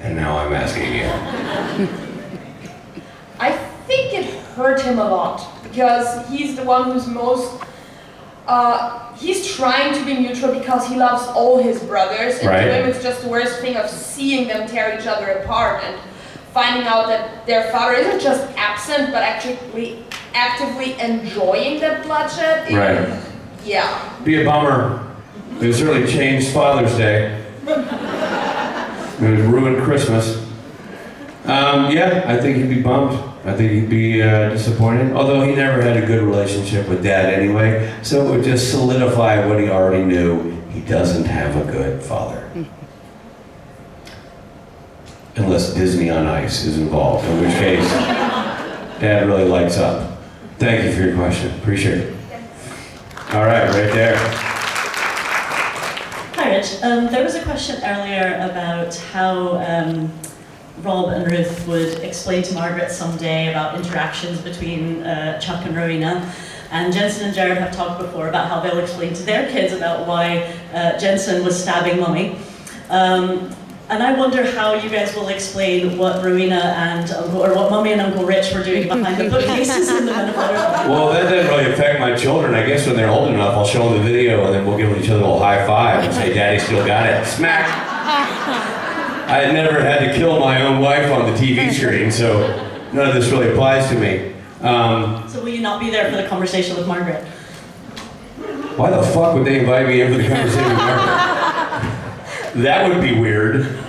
And now I'm asking you. I think it hurt him a lot because he's the one who's most. He's trying to be neutral because he loves all his brothers, and Right. to him it's just the worst thing of seeing them tear each other apart and finding out that their father isn't just absent but actually actively enjoying that bloodshed. Right. Yeah. Be a bummer. It would certainly changed Father's Day. It would ruin Christmas. Yeah, I think he'd be bummed. I think he'd be disappointed. Although he never had a good relationship with Dad anyway, so it would just solidify what he already knew. He doesn't have a good father. Unless Disney on Ice is involved, in which case Dad really lights up. Thank you for your question. Appreciate it. All right, right there. Hi, Rich. There was a question earlier about how Rob and Ruth would explain to Margaret someday about interactions between Chuck and Rowena. And Jensen and Jared have talked before about how they'll explain to their kids about why Jensen was stabbing Mummy. And I wonder how you guys will explain what Rowena and or what Mummy and Uncle Rich were doing behind the bookcases in the Minnesota. Well, that doesn't really affect my children. I guess when they're old enough, I'll show them the video and then we'll give each other a little high five and say, Daddy still got it. Smack! I had never had to kill my own wife on the TV screen, so none of this really applies to me. So will you not be there for the conversation with Margaret? Why the fuck would they invite me in for the conversation with Margaret? That would be weird.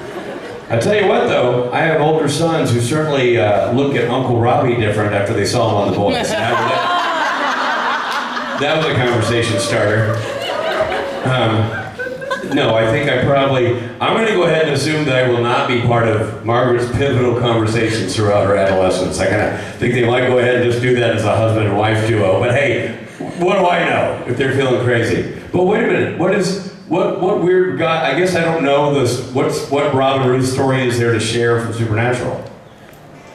I tell you what though, I have older sons who certainly look at Uncle Robbie different after they saw him on The Voice. That was a conversation starter. No, I think I'm going to go ahead and assume that I will not be part of Margaret's pivotal conversations throughout her adolescence. I kind of think they might go ahead and just do that as a husband and wife duo, but hey, what do I know if they're feeling crazy? But wait a minute, what weird guy, I guess I don't know this, what Rob and Ruth's story is there to share from Supernatural?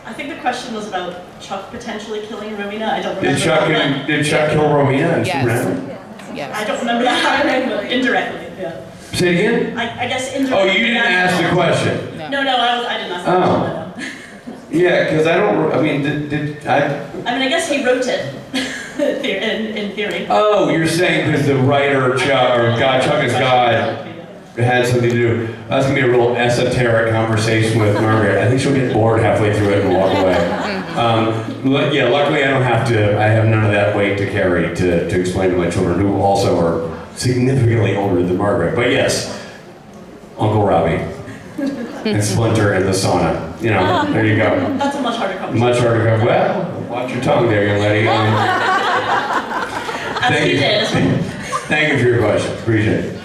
I think the question was about Chuck potentially killing Rowena. I don't remember. Did Chuck kill Rowena in Supernatural? Yes. I don't remember that. Indirectly, yeah. Say it again? I guess indirectly. Oh, you didn't ask the question? No, I didn't ask the question. Yeah, because I don't, I mean, I guess he wrote it, in theory. Oh, you're saying because the writer, Chuck is God, had something to do. That's going to be a real esoteric conversation with Margaret. I think she'll get bored halfway through it and walk away. Yeah, luckily I have none of that weight to carry to explain to my children, who also are significantly older than Margaret. But yes, Uncle Robbie. And Splinter in the sauna. You know, there you go. That's a much harder conversation. Much harder conversation. Well, watch your tongue there, young lady. Thank you for your question. Appreciate it.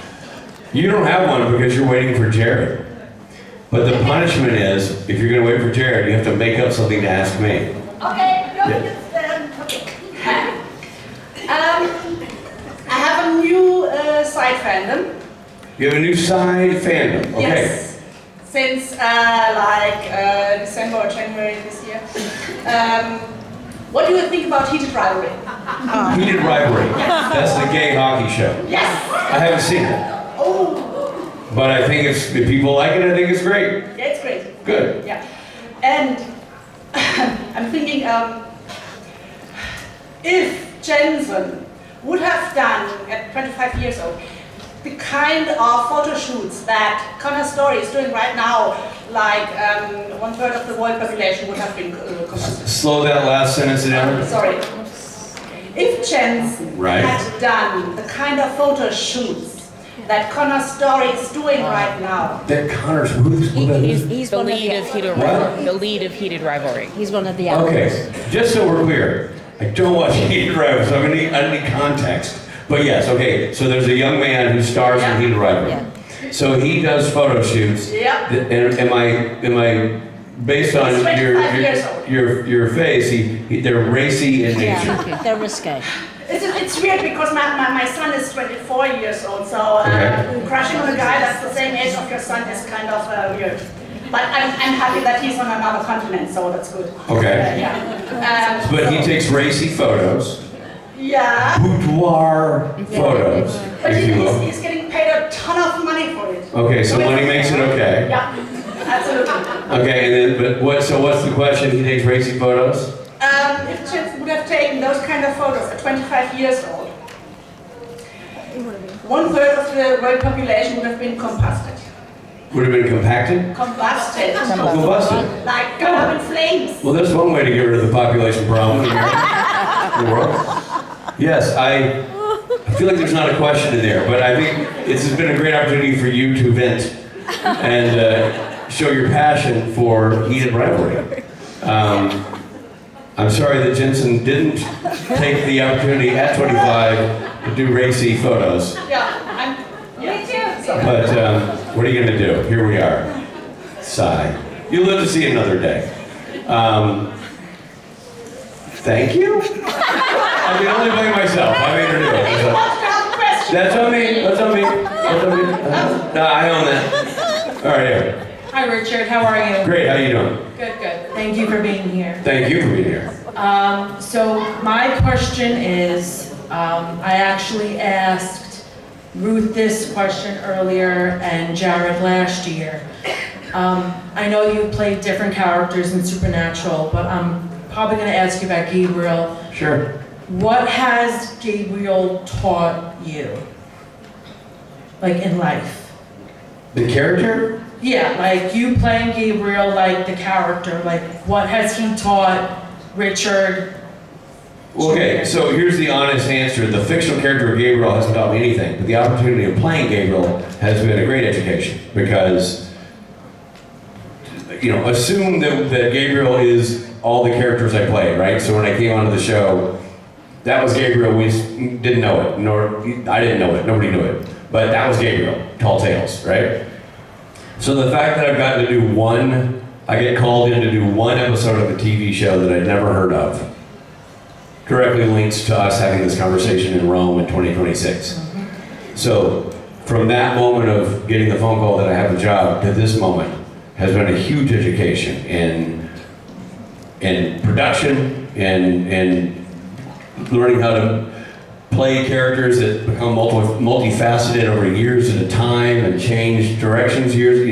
You don't have one because you're waiting for Jared. But the punishment is, if you're going to wait for Jared, you have to make up something to ask me. Okay. I have a new side fandom. You have a new side fandom. Okay. Yes. Since December or January this year. What do you think about Heated Rivalry? Heated Rivalry. That's the gay hockey show. Yes. I haven't seen it. Oh. But I think if people like it, I think it's great. Yeah, it's great. Good. Yeah. And I'm thinking, if Jensen would have done at 25 years old the kind of photo shoots that Connor Story is doing right now, like 1/3 of the world population would have been conducted. Slow that last sentence down. Sorry. If Jensen had done the kind of photo shoots that Connor Story is doing right now. That Connor's who's He's the lead of Heated Rivalry. The lead of Heated Rivalry. He's one of the actors. Okay, just so we're clear, I don't watch Heated Rivalry, so I need context. But yes, okay, so there's a young man who stars in Heated Rivalry. Yeah. So he does photo shoots. Yeah. And am I based on your face? They're racy in nature. Yeah, they're risque. It's weird because my son is 24 years old, so crushing on a guy that's the same age of your son is kind of weird. But I'm happy that he's on another continent, so that's good. Okay. But he takes racy photos. Yeah. Boudoir photos. But he's getting paid a ton of money for it. Okay, so money makes it okay. Yeah. I Absolutely. Okay, and then, so what's the question? He takes racing photos? If Jensen would have taken those kind of photos at 25 years old, 1/3 of the world population would have been combusted. Would have been compacted? Combusted. Combusted. Like gone up in flames. Well, that's one way to get rid of the population problem in the world. Yes, I feel like there's not a question in there, but I think it's been a great opportunity for you to vent and show your passion for heated rivalry. I'm sorry that Jensen didn't take the opportunity at 25 to do racy photos. Yeah, me too. But what are you going to do? Here we are. Sigh. You'll live to see another day. Thank you? I can only blame myself. I made her do it. He wants to have a question. That's on me. That's on me. That's on me. No, I own that. All right, here. Hi Richard, how are you? Great, how you doing? Good, good. Thank you for being here. Thank you for being here. So my question is, I actually asked Ruth this question earlier and Jared last year. I know you played different characters in Supernatural, but I'm probably going to ask you about Gabriel. Sure. What has Gabriel taught you, like in life? The character? Yeah, like you playing Gabriel, like the character, like what has he taught Richard? Okay, so here's the honest answer. The fictional character of Gabriel hasn't taught me anything, but the opportunity of playing Gabriel has been a great education because, assume that Gabriel is all the characters I played, right? So when I came onto the show, that was Gabriel. We didn't know it, nor I didn't know it. Nobody knew it, but that was Gabriel. Tall Tales, right? So the fact that I've gotten to do I get called in to do one episode of a TV show that I'd never heard of, directly links to us having this conversation in Rome in 2026. So from that moment of getting the phone call that I have a job to this moment has been a huge education in production and learning how to play characters that become multifaceted over years at a time and change directions years.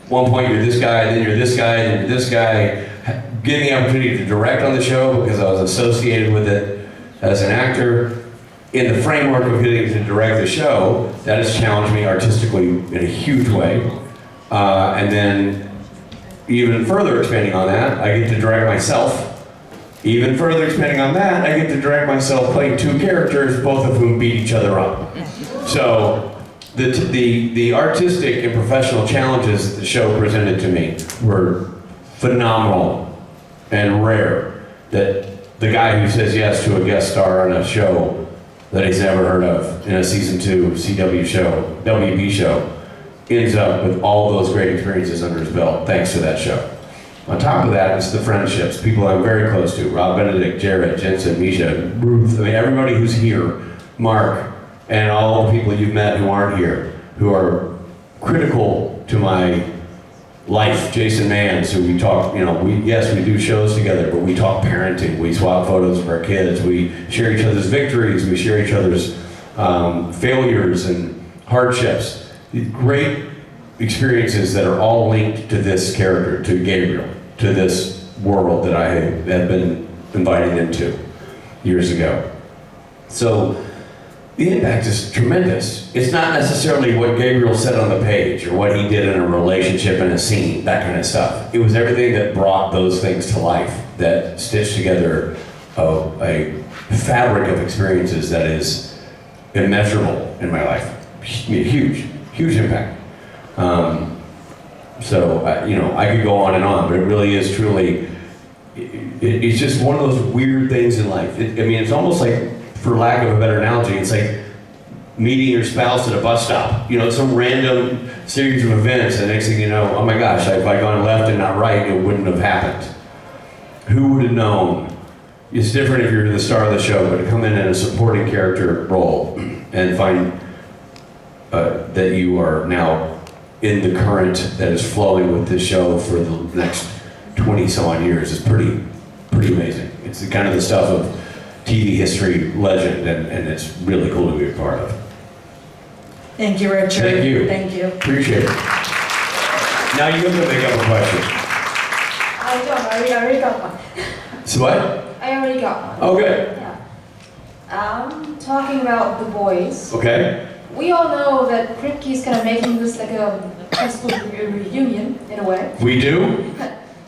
One point you're this guy, then you're this guy, then you're this guy. Getting the opportunity to direct on the show because I was associated with it as an actor. In the framework of getting to direct the show, that has challenged me artistically in a huge way. And then even further expanding on that, I get to direct myself. Even further expanding on that, I get to direct myself playing two characters, both of whom beat each other up. So the artistic and professional challenges that the show presented to me were phenomenal and rare. That the guy who says yes to a guest star on a show that he's never heard of in a season 2 CW show, WB show, ends up with all those great experiences under his belt thanks to that show. On top of that, it's the friendships, people I'm very close to, Rob Benedict, Jared, Jensen, Misha, Ruth, everybody who's here, Mark, and all the people you've met who aren't here, who are critical to my life. Jason Mans, who we talk, we do shows together, but we talk parenting, we swap photos of our kids, we share each other's victories, we share each other's failures and hardships. Great experiences that are all linked to this character, to Gabriel, to this world that I have been invited into years ago. So the impact is tremendous. It's not necessarily what Gabriel said on the page or what he did in a relationship in a scene, that kind of stuff. It was everything that brought those things to life, that stitched together a fabric of experiences that is immeasurable in my life. Huge impact. I could go on and on, but it really is truly, it's just one of those weird things in life. It's almost like, for lack of a better analogy, it's like meeting your spouse at a bus stop. Some random series of events, and next thing you know, oh my gosh, if I'd gone left and not right, it wouldn't have happened. Who would have known? It's different if you're the star of the show, but to come in a supporting character role and find that you are now in the current that is flowing with this show for the next 20 some odd years is pretty amazing. It's the kind of the stuff of TV history legend, and it's really cool to be a part of. Thank you, Richard. Thank you. Thank you. Appreciate it. Now you have to make up a question. I don't. I already got one. So what? I already got one. Oh, good. Yeah. Talking about the boys. Okay. We all know that Kripke's kind of making this like a festival reunion in a way. We do?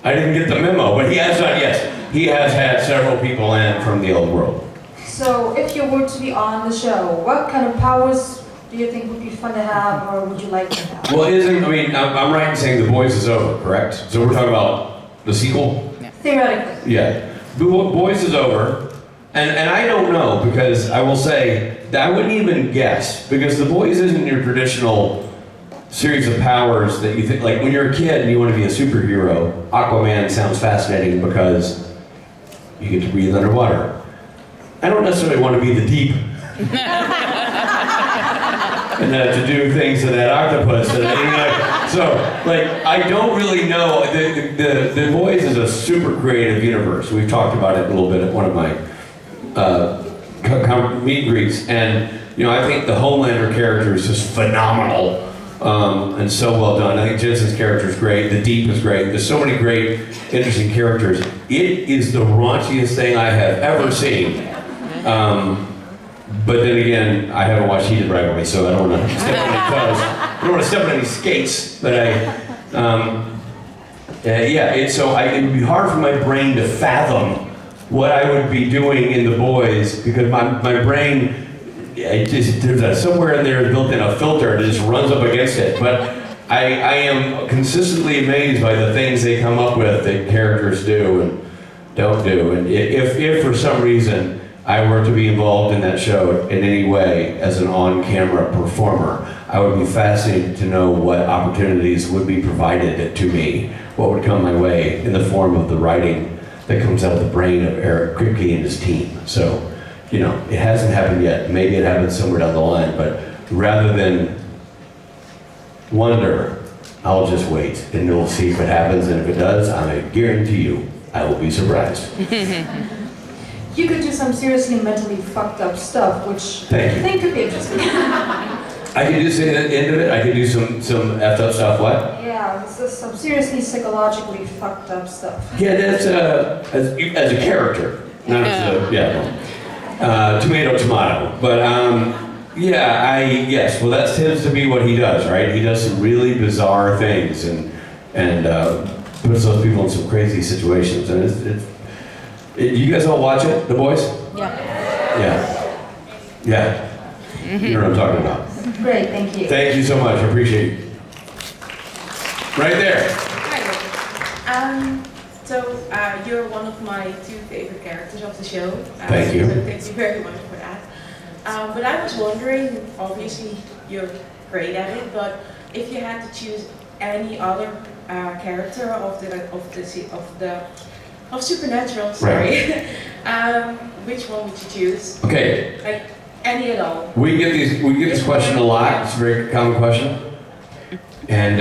I didn't get the memo, but he has done, yes. He has had several people in from the old world. So if you were to be on the show, what kind of powers do you think would be fun to have, or would you like to have? Well, I'm right in saying The Boys is over, correct? So we're talking about the sequel? Theoretically. Yeah. The Boys is over, and I don't know, because I will say that I wouldn't even guess, because The Boys isn't your traditional series of powers that you think, like when you're a kid and you want to be a superhero, Aquaman sounds fascinating because you get to breathe underwater. I don't necessarily want to be the deep. And to do things to that octopus. I don't really know. The Boys is a super creative universe. We've talked about it a little bit at one of my meet and greets. And, I think the Homelander character is just phenomenal and so well done. I think Jensen's character is great. The Deep is great. There's so many great, interesting characters. It is the raunchiest thing I have ever seen. But then again, I haven't watched Heated Rivalry, so I don't want to step on any toes. I don't want to step on any skates, but it would be hard for my brain to fathom what I would be doing in The Boys, because my brain, somewhere in there is built in a filter that just runs up against it. But I am consistently amazed by the things they come up with that characters do and don't do. And if for some reason I were to be involved in that show in any way as an on-camera performer, I would be fascinated to know what opportunities would be provided to me, what would come my way in the form of the writing that comes out of the brain of Eric Kripke and his team. So, it hasn't happened yet. Maybe it happens somewhere down the line, but rather than wonder, I'll just wait and we'll see if it happens, and if it does, I guarantee you, I will be surprised. You could do some seriously mentally fucked up stuff, which Thank you. I think could be interesting. I could just say at the end of it, I could do some effed up stuff, what? Yeah, it's just some seriously psychologically fucked up stuff. Yeah, that's as a character, not as tomato. But yes, well that tends to be what he does, right? He does some really bizarre things and puts those people in some crazy situations, and you guys all watch it, The Boys? Yeah. You know what I'm talking about. Great, thank you. Thank you so much, I appreciate it. Right there. Hi. You're one of my two favorite characters of the show. Thank you. So thank you very much for that. But I was wondering, obviously you're great at it, but if you had to choose any other character of Supernatural, sorry, which one would you choose? Okay. Like any at all. We get this question a lot. It's a very common question, and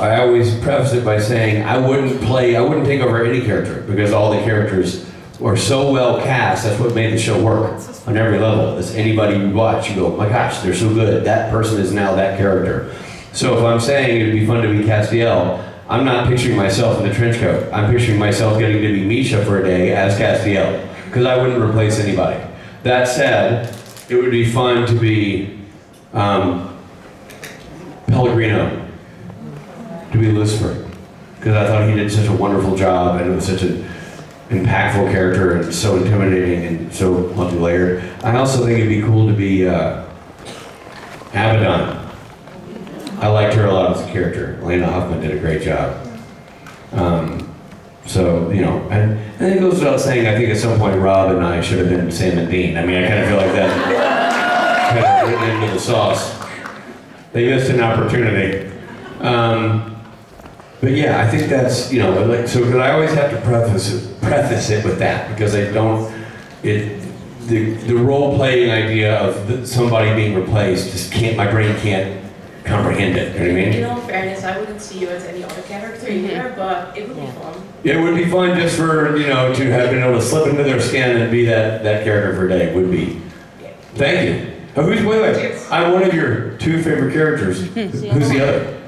I always preface it by saying I wouldn't take over any character, because all the characters were so well cast. That's what made the show work on every level. As anybody you watch, you go, my gosh, they're so good. That person is now that character. So if I'm saying it'd be fun to be Castiel, I'm not picturing myself in a trench coat. I'm picturing myself getting to be Misha for a day as Castiel, because I wouldn't replace anybody. That said, it would be fun to be Pellegrino, to be Lucifer, because I thought he did such a wonderful job, and it was such an impactful character and so intimidating and so multi-layered. I also think it'd be cool to be Abaddon. I liked her a lot as a character. Elena Hoffman did a great job. And it goes without saying, I think at some point Rob and I should have been Sam and Dean. I mean, I kind of feel like that kind of written into the sauce. They missed an opportunity. But yeah, I think that's, because I always have to preface it with that, because I don't, the role-playing idea of somebody being replaced just my brain can't comprehend it, you know what I mean? In all fairness, I wouldn't see you as any other character either, but it would be fun. It would be fun just for, to have been able to slip into their skin and be that character for a day, would be. Thank you. Oh, wait, I'm one of your two favorite characters. Who's the other?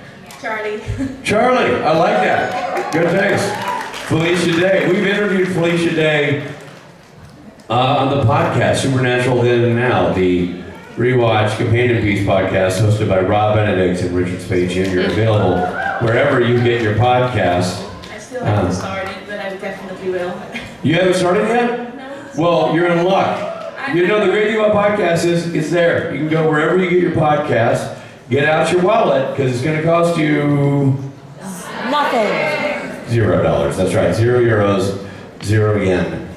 Charlie. Charlie, I like that. Good, thanks. Felicia Day. We've interviewed Felicia Day on the podcast, Supernatural Then and Now, the rewatch companion piece podcast hosted by Rob Benedict and Richard Speight Jr. Available wherever you get your podcast. I still haven't started, but I definitely will. You haven't started yet? No. Well, you're in luck. You know, the great thing about podcasts is it's there. You can go wherever you get your podcast, get out your wallet, because it's going to cost you Nothing. $0. That's right, €0, 0 yen.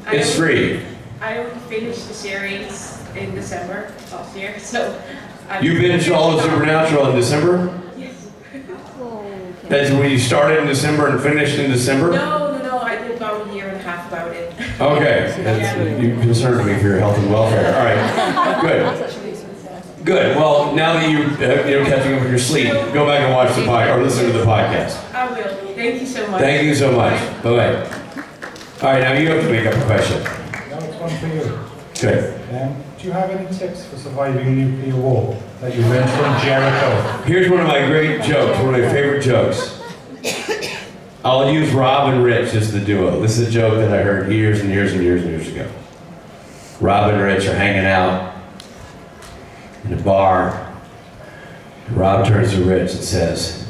It's free. I only finished the series in December last year, so... You binged all of Supernatural in December? Yes. That's when you started in December and finished in December? No, I did about a year and a half about it. Okay, you concerned me for your health and welfare. All right, good. Good. Well, now that you're catching up with your sleep, go back and watch the podcast or listen to the podcast. I will. Thank you so much. Thank you so much. Bye-bye. All right, now you have to make up a question. Now it's one for you. Good. Do you have any tips for surviving nuclear war that you learned from Jericho? Here's one of my great jokes, one of my favorite jokes. I'll use Rob and Rich as the duo. This is a joke that I heard years and years and years and years ago. Rob and Rich are hanging out in a bar. Rob turns to Rich and says,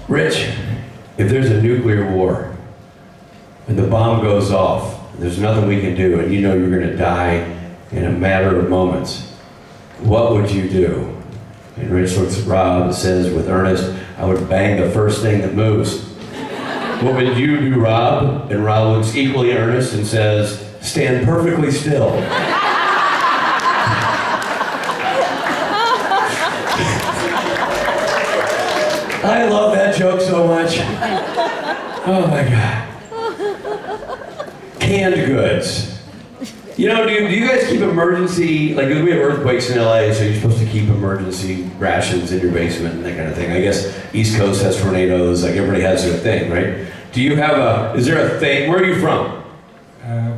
Rich, if there's a nuclear war and the bomb goes off, there's nothing we can do, and you know you're going to die in a matter of moments, what would you do? And Rich looks at Rob and says with earnest, I would bang the first thing that moves. What would you do, Rob? And Rob looks equally earnest and says, stand perfectly still. I love that joke so much. Oh my God. Canned goods. You know, do you guys keep emergency, like we have earthquakes in LA, so you're supposed to keep emergency rations in your basement and that kind of thing. I guess East Coast has tornadoes, like everybody has their thing, right? Do you have is there a thing, where are you from?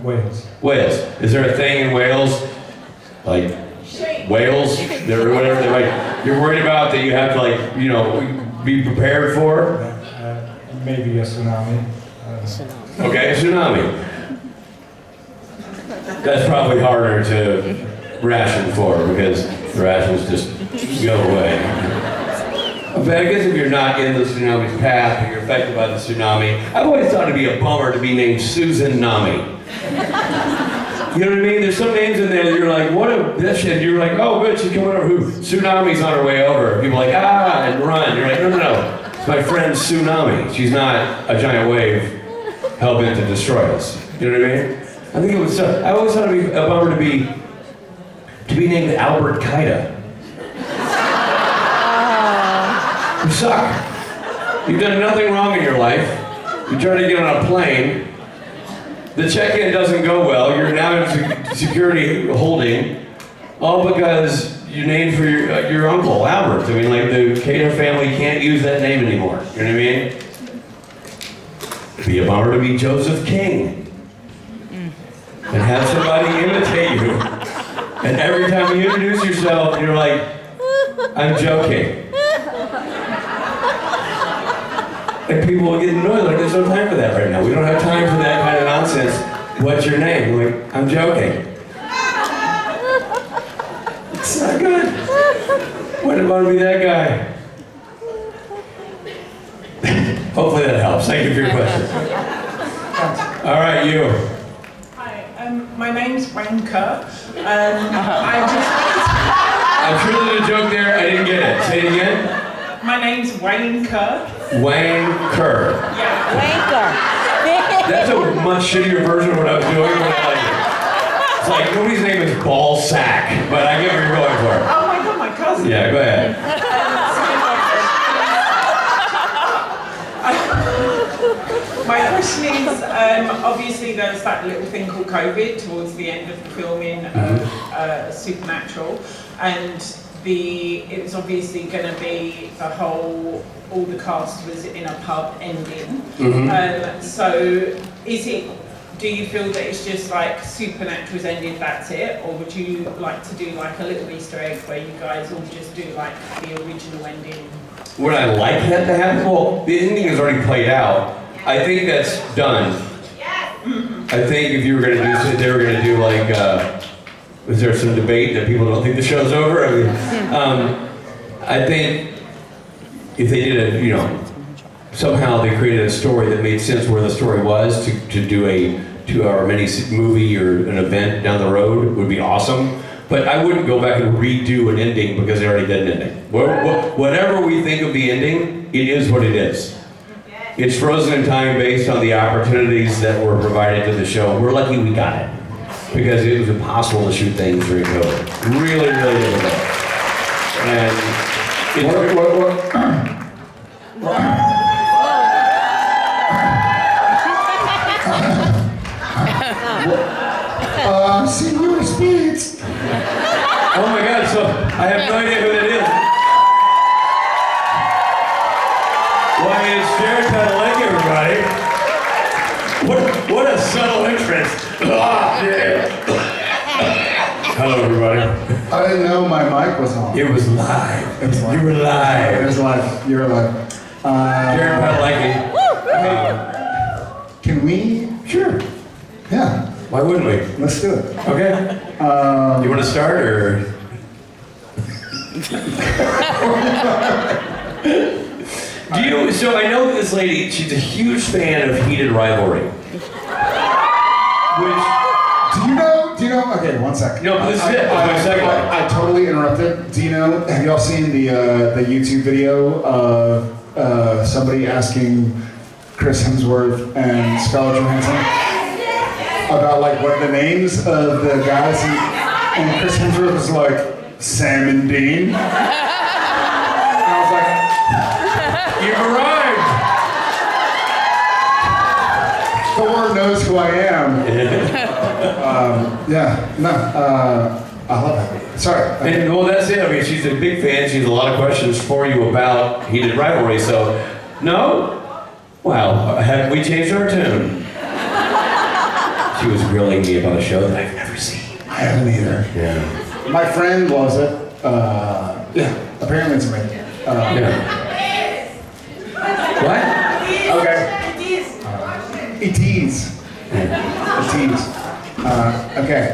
Wales. Wales. Is there a thing in Wales, like whales, or whatever, like, you're worried about that you have to, like, you know, be prepared for? Maybe a tsunami. Okay, a tsunami. That's probably harder to ration for because the rations just go away. But I guess if you're not in the tsunami's path or you're affected by the tsunami, I've always thought it'd be a bummer to be named Susan Nami. You know what I mean? There's some names in there that you're like, what a bitch, and you're like, oh, bitch, she's coming over. Who? Tsunami's on her way over. People are like, and run. You're like, no. It's my friend Tsunami. She's not a giant wave hell-bent to destroy us. You know what I mean? I think it was. I always thought it'd be a bummer to be named Albert Kaida. You suck. You've done nothing wrong in your life. You try to get on a plane. The check-in doesn't go well. You're now in security holding, all because you named for your uncle Albert. I mean, like the Kaida family can't use that name anymore. You know what I mean? Be a bummer to be Joseph King. And have somebody imitate you. And every time you introduce yourself, you're like, I'm joking. And people will get annoyed, like, there's no time for that right now. We don't have time for that kind of nonsense. What's your name? I'm like, I'm joking. It's not good. Wouldn't want to be that guy. Hopefully that helps. Thank you for your question. All right, you. My name's Wayne Kerr. I'm sure there's a joke there. I didn't get it. Say it again. My name's Wayne Kerr. Wayne Kerr. Yeah. Wanker. That's a much shittier version of what I was doing. It's like nobody's name is Ball Sack, but I get what you're going for. Oh my God, my cousin. Yeah, go ahead. My question is, obviously there's that little thing called COVID towards the end of the filming of Supernatural, and it was obviously going to be all the cast was in a pub ending. So is it do you feel that it's just like Supernatural's ended, that's it? Or would you like to do like a little Easter egg where you guys all just do like the original ending? Would I like that to happen? Well, the ending is already played out. I think that's done. I think if you were going to do, they were going to do like, was there some debate that people don't think the show's over? I mean, I think if they did a, somehow they created a story that made sense where the story was to do a 2-hour mini movie or an event down the road would be awesome. But I wouldn't go back and redo an ending because they already did an ending. Whatever we think of the ending, it is what it is. It's frozen in time based on the opportunities that were provided to the show. We're lucky we got it because it was impossible to shoot things during COVID. Really, really difficult. And Senor Speight. oh my God! So I have no idea who that is. Why, it's Jared Padalecki, everybody. What a subtle entrance. Hello, everybody. I didn't know my mic was on. It was live. It was live. You were live. It was live. You were live. Jared Padalecki. Can we? Sure. Yeah. Why wouldn't we? Let's do it. Okay. You want to start or? So I know that this lady, she's a huge fan of Heated Rivalry. Which, do you know, okay, one second. No, this is it. I totally interrupted. Do you know, have y'all seen the YouTube video of somebody asking Chris Hemsworth and Scarlett Johansson about like what the names of the guys, and Chris Hemsworth was like, Sam and Dean. And I was like, you've arrived! Thor knows who I am. I love that. Sorry. And well, that's it. I mean, she's a big fan. She has a lot of questions for you about Heated Rivalry. So, no? Wow, have we changed our tune? She was grilling me about a show that I've never seen. I haven't either. Yeah. My friend loves it. Apparently it's amazing. What? Okay. It is. Okay.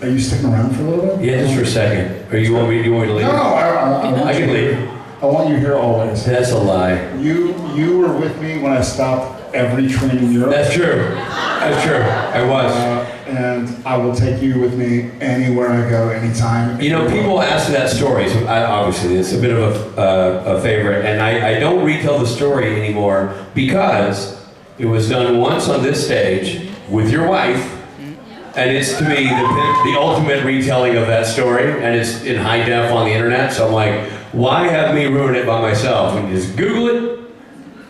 Are you sticking around for a little bit? Yeah, just for a second. Or you want me to leave? No, I can leave. I want you here always. That's a lie. You were with me when I stopped every train in Europe. That's true. That's true. I was. And I will take you with me anywhere I go, anytime. People ask me that story, so obviously it's a bit of a favorite, and I don't retell the story anymore because it was done once on this stage with your wife, and it's to me the ultimate retelling of that story, and it's in high def on the internet, so I'm like, why have me ruin it by myself? And just Google it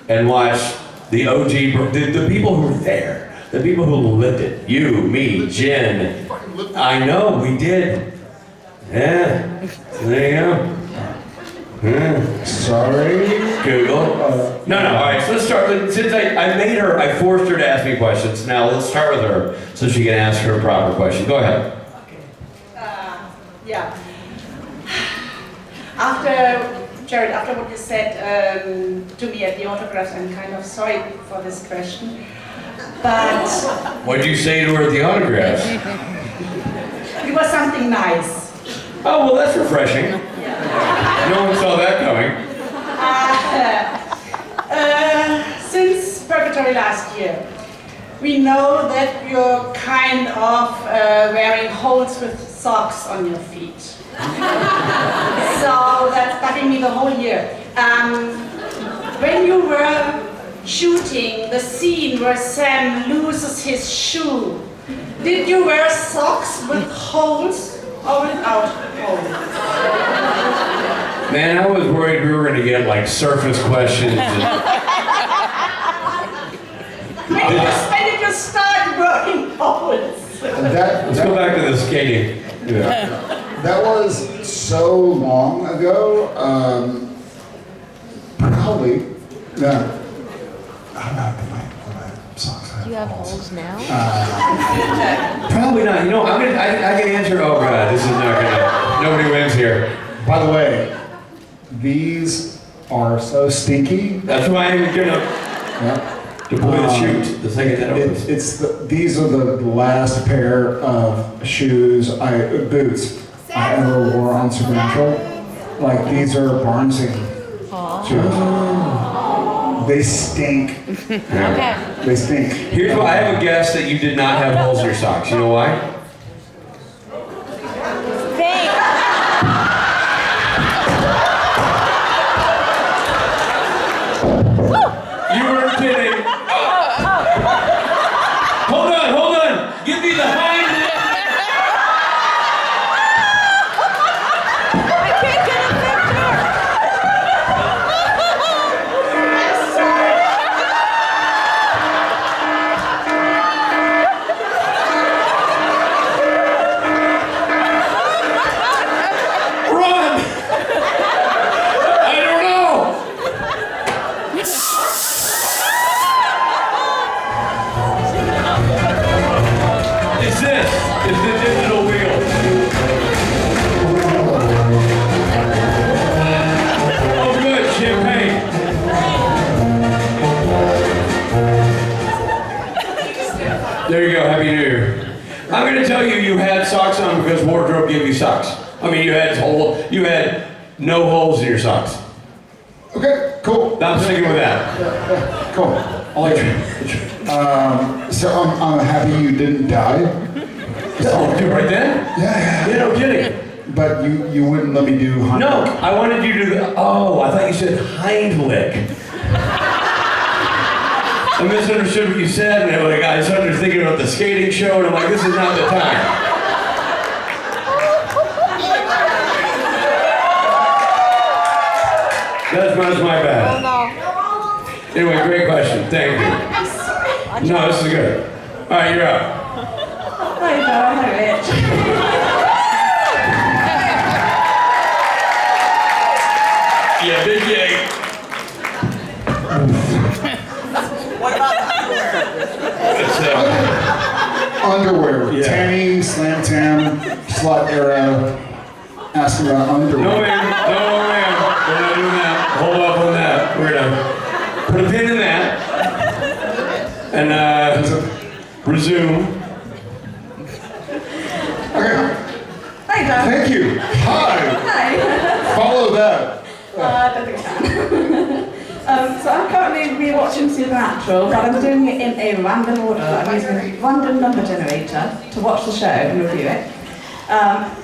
and watch the OG, the people who were there. The people who lived it. You, me, Jen. I know, we did. Yeah. So there you go. Sorry. Google. No, all right, so let's start. Since I forced her to ask me questions. Now let's start with her so she can ask her a proper question. Go ahead. Yeah. Jared, after what you said to me at the autographs, I'm kind of sorry for this question. But What'd you say to her at the autographs? it was something nice. Oh, well, that's refreshing. No one saw that coming. Since Purgatory last year, we know that you're kind of wearing holes with socks on your feet. So that's bugging me the whole year. When you were shooting the scene where Sam loses his shoe, did you wear socks with holes or without holes? Man, I was worried we were going to get like surface questions. When did you start wearing holes? Let's go back to the skating. Yeah. That was so long ago. Probably. No. I'm not putting my socks on. Do you have holes now? Probably not. You know, I can answer. Oh God, this is not gonna. Nobody wins here. By the way, these are so stinky. That's why I'm gonna deploy the chute the second that opens. These are the last pair of boots I ever wore on Supernatural. Like these are Barnesy shoes. They stink. Okay. They stink. Here's why I have a guess that you did not have holes in your socks. You know why? Thanks. You weren't kidding. Hold on. Give me the hind leg. I can't get a picture. Run! I don't know. It's this. It's the digital wheel. Oh, good. Champagne. There you go. Happy New Year. I'm going to tell you, you had socks on because wardrobe gave you socks. I mean, you had no holes in your socks. Okay, cool. I'm sticking with that. Cool. I like you. So I'm happy you didn't die. Oh, right then? Yeah. Yeah, no kidding. But you wouldn't let me do hind. No, I wanted you to do the. Oh, I thought you said hind lick. I misunderstood what you said, and I started thinking about the skating show, and I'm like, this is not the time. That's my bad. Anyway, great question. Thank you. No, this is good. All right, you're up. Hi, Dara. Hi, Rich. Yeah, big yay. Underwear. Yeah. Tanny, slam tam, slut era. Ask about underwear. No, ma'am. We're not doing that. Hold up on that. We're gonna put a pin in that. And resume. Okay. Hi, Dara. Thank you. Hi. Hi. Follow that. I don't think I can. So I'm currently rewatching Supernatural, but I'm doing it in a random order. I'm using a random number generator to watch the show and review it.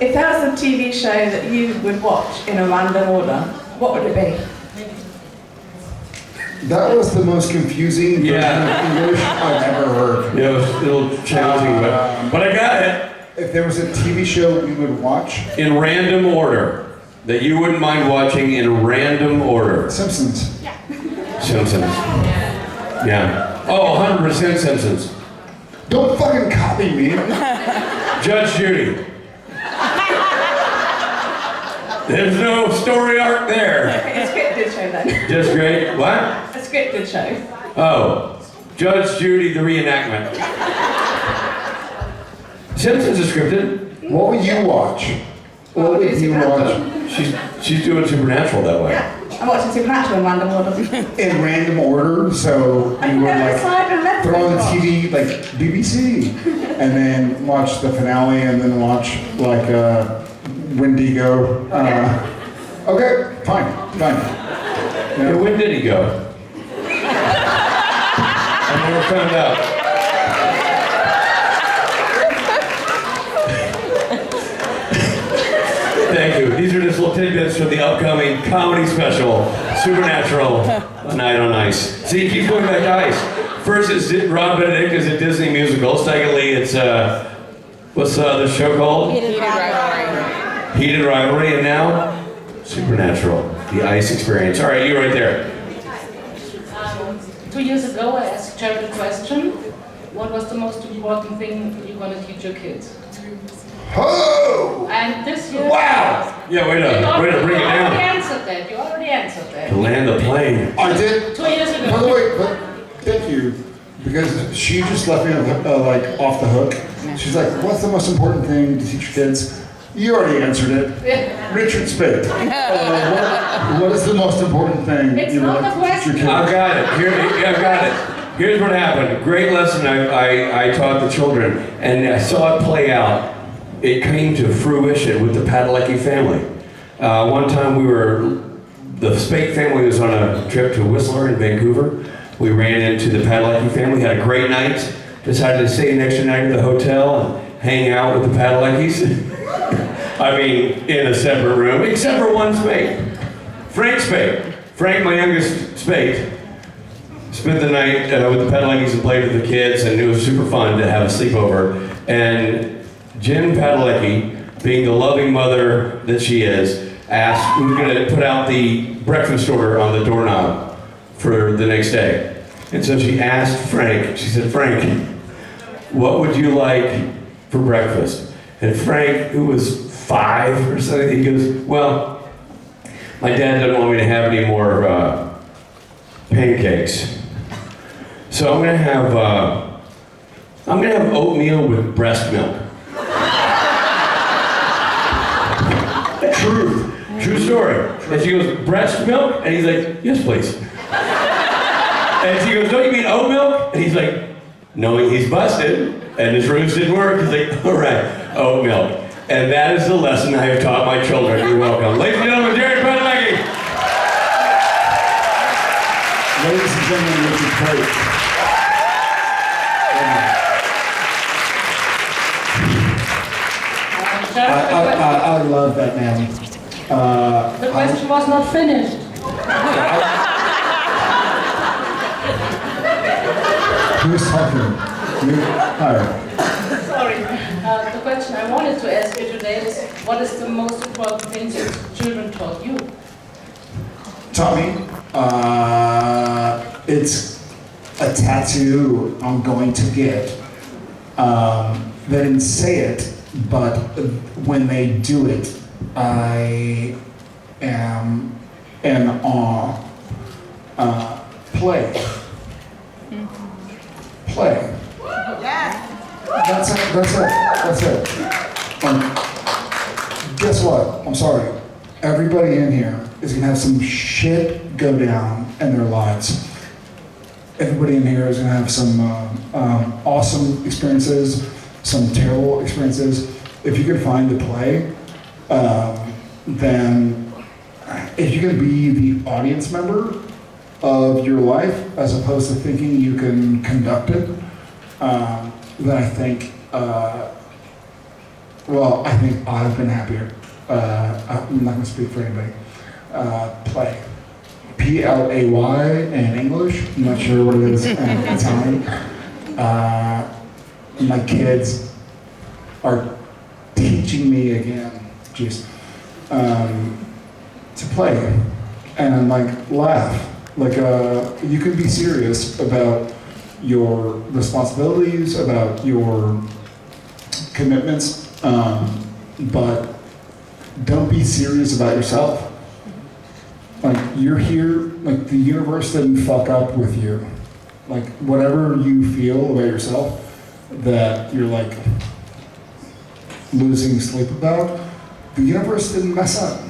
If there was a TV show that you would watch in a random order, what would it be? That was the most confusing version of English I've ever heard. Yeah, it was a little challenging, but I got it. If there was a TV show we would watch, In random order. That you wouldn't mind watching in random order. Simpsons. Simpsons. Yeah. Oh, 100% Simpsons. Don't fucking copy me. Judge Judy. There's no story arc there. Okay, a scripted show then. Just great. What? A scripted show. Oh, Judge Judy, the reenactment. Simpsons is scripted. What would you watch? What would you watch? She's doing Supernatural that way. Yeah, I'm watching Supernatural in random order. In random order, so you would like throw on the TV like BBC, and then watch the finale, and then watch like Wendigo. Okay, fine. Yeah, when did he go? I never found out. Thank you. These are just little tidbits for the upcoming comedy special, Supernatural, A Night on Ice. See, it keeps going back to ice. First, it's Rob Benedict is a Disney musical. Secondly, it's, what's the show called? Heated Rivalry. Heated Rivalry, and now, Supernatural, the ice experience. All right, you right there. 2 years ago, I asked Jared a question. What was the most important thing you're going to teach your kids? Oh! And this year... Wow! Yeah, way to bring it down. You already answered that. To land the plane. I did. 2 years ago. By the way, but thank you. because she just left me like off the hook. She's like, what's the most important thing to teach your kids? You already answered it. Richard Speight. What is the most important thing It's you not want the to teach your kids? I've got it. I've got it. Here's what happened. Great lesson I taught the children, and I saw it play out. It came to fruition with the Padalecki family. One time the Speight family was on a trip to Whistler in Vancouver. We ran into the Padalecki family, had a great night, decided to stay an extra night at the hotel and hang out with the Padaleckis. I mean, in a separate room, except for one Speight. Frank Speight. Frank, my youngest Speight, spent the night with the Padalecki's and played with the kids, and it was super fun to have a sleepover. And Jen Padalecki, being the loving mother that she is, asked, we were going to put out the breakfast order on the doorknob for the next day. And so she asked Frank, she said, Frank, what would you like for breakfast? And Frank, who was 5 or something, he goes, well, my dad doesn't want me to have any more pancakes. So I'm gonna have oatmeal with breast milk. True story. And she goes, breast milk? And he's like, yes, please. And she goes, don't you mean oat milk? And he's like, knowing he's busted, and his ruse didn't work, he's like, all right, oat milk. And that is the lesson I have taught my children. You're welcome. Ladies and gentlemen, Jared Padalecki. Ladies and gentlemen, Richard Speight. I love that man. The question was not finished. Who's talking? Hi. Sorry. The question I wanted to ask you today is, what is the most important thing your children taught you? Taught me? It's a tattoo I'm going to get. They didn't say it, but when they do it, I am in awe. Play. Play. That's it. Guess what? I'm sorry. Everybody in here is gonna have some shit go down in their lives. Everybody in here is gonna have some awesome experiences, some terrible experiences. If you can find the play, then if you can be the audience member of your life as opposed to thinking you can conduct it, then I think, I think I've been happier. I'm not going to speak for anybody. Play. P-L-A-Y in English. I'm not sure what it is in Italian. My kids are teaching me again, to play and laugh. You can be serious about your responsibilities, about your commitments, but don't be serious about yourself. You're here, the universe didn't fuck up with you. Whatever you feel about yourself that you're losing sleep about, the universe didn't mess up.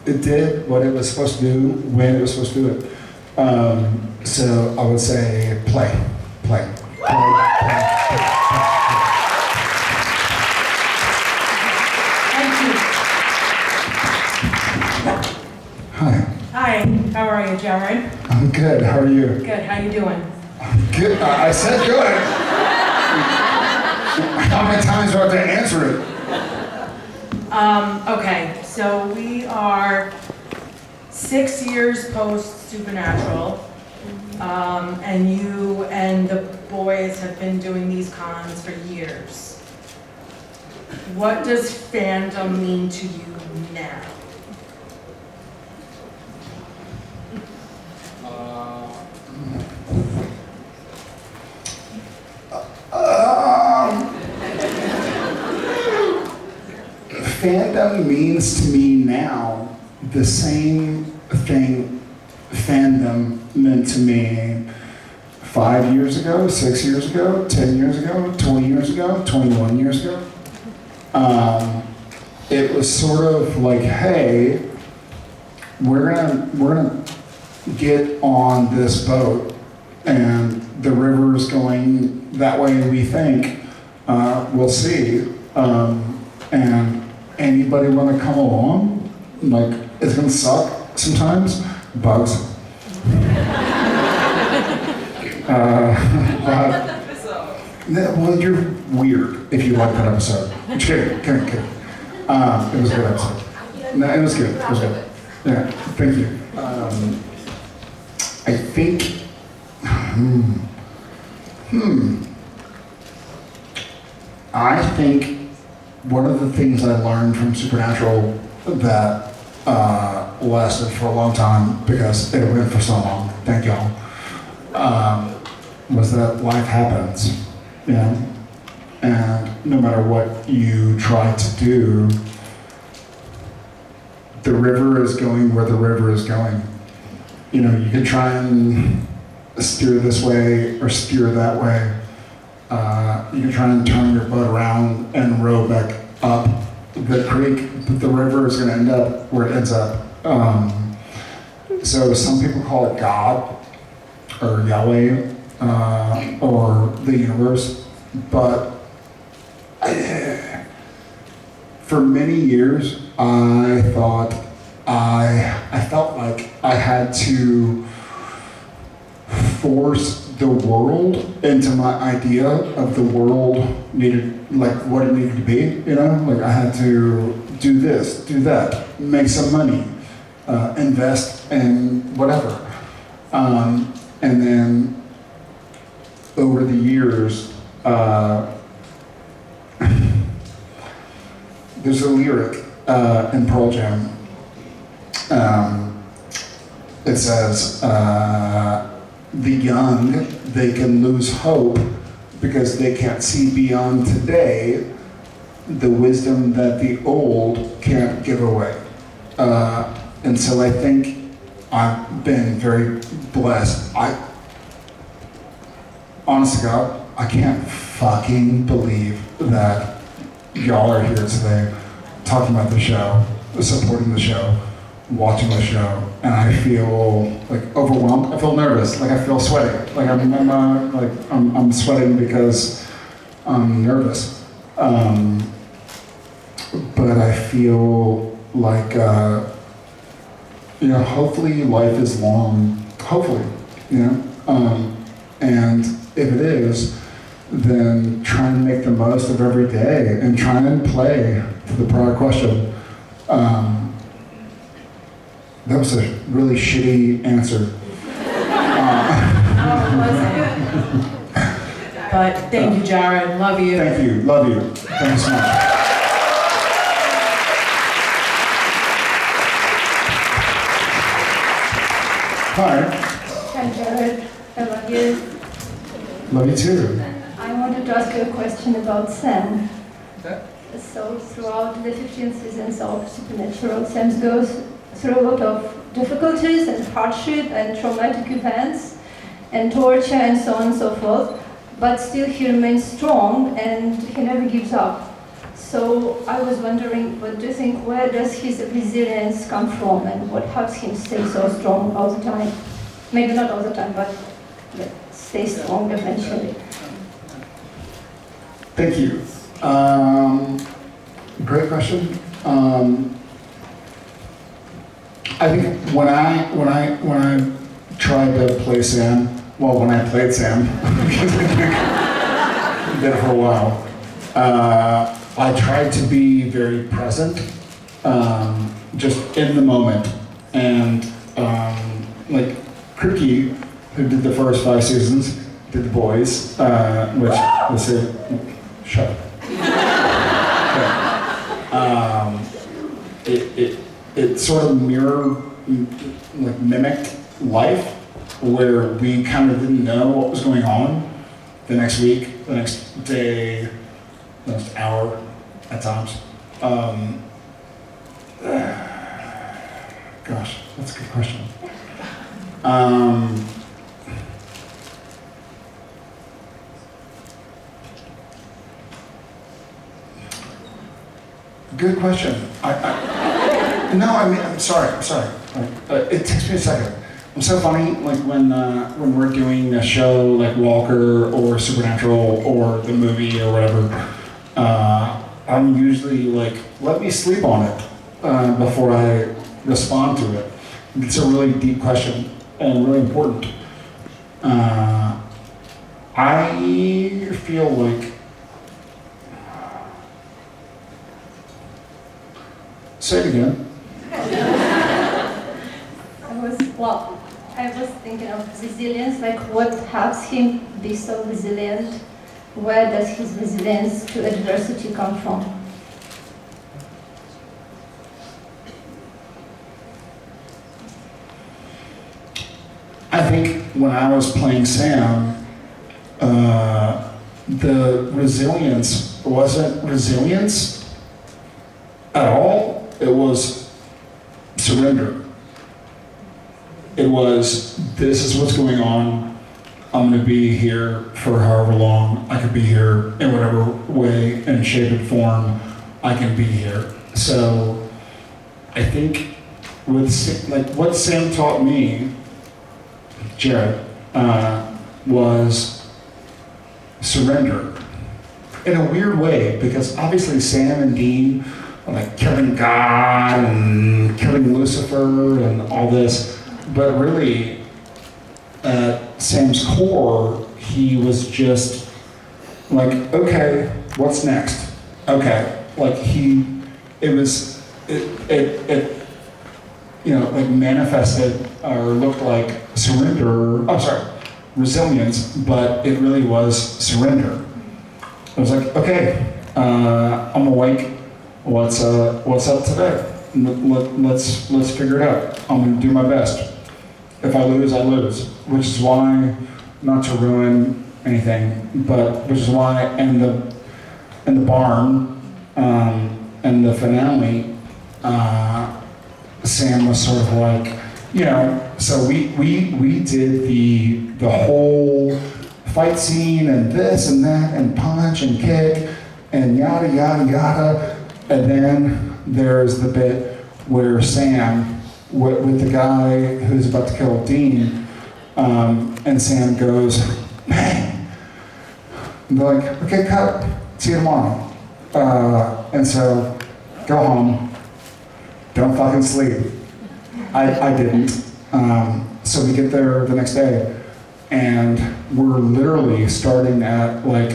It did what it was supposed to do when it was supposed to do it. So I would say play. Thank you. Hi. Hi, how are you, Jared? I'm good. How are you? Good, how you doing? I'm good. I said good. How many times do I have to answer it? Okay, so we are 6 years post Supernatural, and you and the boys have been doing these cons for years. What does fandom mean to you now? Fandom means to me now the same thing fandom meant to me 5 years ago, 6 years ago, 10 years ago, 20 years ago, 21 years ago. It was sort of like, hey, we're gonna get on this boat, and the river is going that way. We think we'll see. And anybody want to come along? Like, it's gonna suck sometimes. Bugs. Well, you're weird if you like that episode. Kidding. It was a good episode. No, it was good. It was good. Yeah, thank you. I think. I think one of the things I learned from Supernatural that lasted for a long time, because it went for so long, thank y'all, was that life happens, you know? And no matter what you try to do, the river is going where the river is going. You know, you can try and steer this way or steer that way. You can try and turn your boat around and row back up the creek, but the river is going to end up where it ends up. So some people call it God or Yahweh or the universe, but for many years I thought I felt like I had to force the world into my idea of the world needed, like what it needed to be, you know? Like I had to do this, do that, make some money, invest in whatever. And then over the years, there's a lyric in Pearl Jam. It says, the young, they can lose hope because they can't see beyond today the wisdom that the old can't give away. And so I think I've been very blessed. Honest to God, I can't fucking believe that y'all are here today talking about the show, supporting the show, watching the show, and I feel like overwhelmed. I feel nervous, like I feel sweaty, like I'm sweating because I'm nervous. But I feel like hopefully life is long. Hopefully, and if it is, then try and make the most of every day and try and play to the prior question. That was a really shitty answer. But thank you, Jared. Love you. Thank you. Love you. Thanks so much. Hi. Hi, Jared. I love you. Love you too. I wanted to ask you a question about Sam. So throughout the 15 seasons of Supernatural, Sam goes through a lot of difficulties and hardship and traumatic events and torture and so on and so forth, but still he remains strong and he never gives up. So I was wondering, what do you think, where does his resilience come from and what helps him stay so strong all the time? Maybe not all the time, but stay strong eventually. Thank you. Great question. I think when I tried to play Sam, well, when I played Sam, because I did it for a while, I tried to be very present, just in the moment, and like Cricky, who did the first 5 seasons, did The Boys, which was it. Shut up. It sort of mimicked life, where we kind of didn't know what was going on the next week, the next day, the next hour at times. Gosh, that's a good question. Good question. No, I mean, I'm sorry. It takes me a second. I'm so funny, like when we're doing a show like Walker or Supernatural or the movie or whatever, I'm usually like, let me sleep on it before I respond to it. It's a really deep question and really important. I feel like, say it again. I was thinking of resilience, like what helps him be so resilient? Where does his resilience to adversity come from? I think when I was playing Sam, the resilience wasn't resilience at all. It was surrender. It was, this is what's going on. I'm going to be here for however long. I could be here in whatever way and shape and form I can be here. So I think with like what Sam taught me, Jared, was surrender in a weird way, because obviously Sam and Dean are like killing God and killing Lucifer and all this, but really at Sam's core, he was just like, okay, what's next? Okay, like it you know, like manifested or looked like resilience, but it really was surrender. I was like, okay, I'm awake. What's up today? Let's figure it out. I'm gonna do my best. If I lose, I lose. Which is why, not to ruin anything, but which is why in the barn and the finale, Sam was sort of like, you know, so we did the whole fight scene and this and that and punch and kick and yada yada yada, and then there's the bit where Sam with the guy who's about to kill Dean, and Sam goes, bang, and they're like, okay, cut, see you tomorrow, and so go home. Don't fucking sleep. I didn't. So we get there the next day, and we're literally starting at like,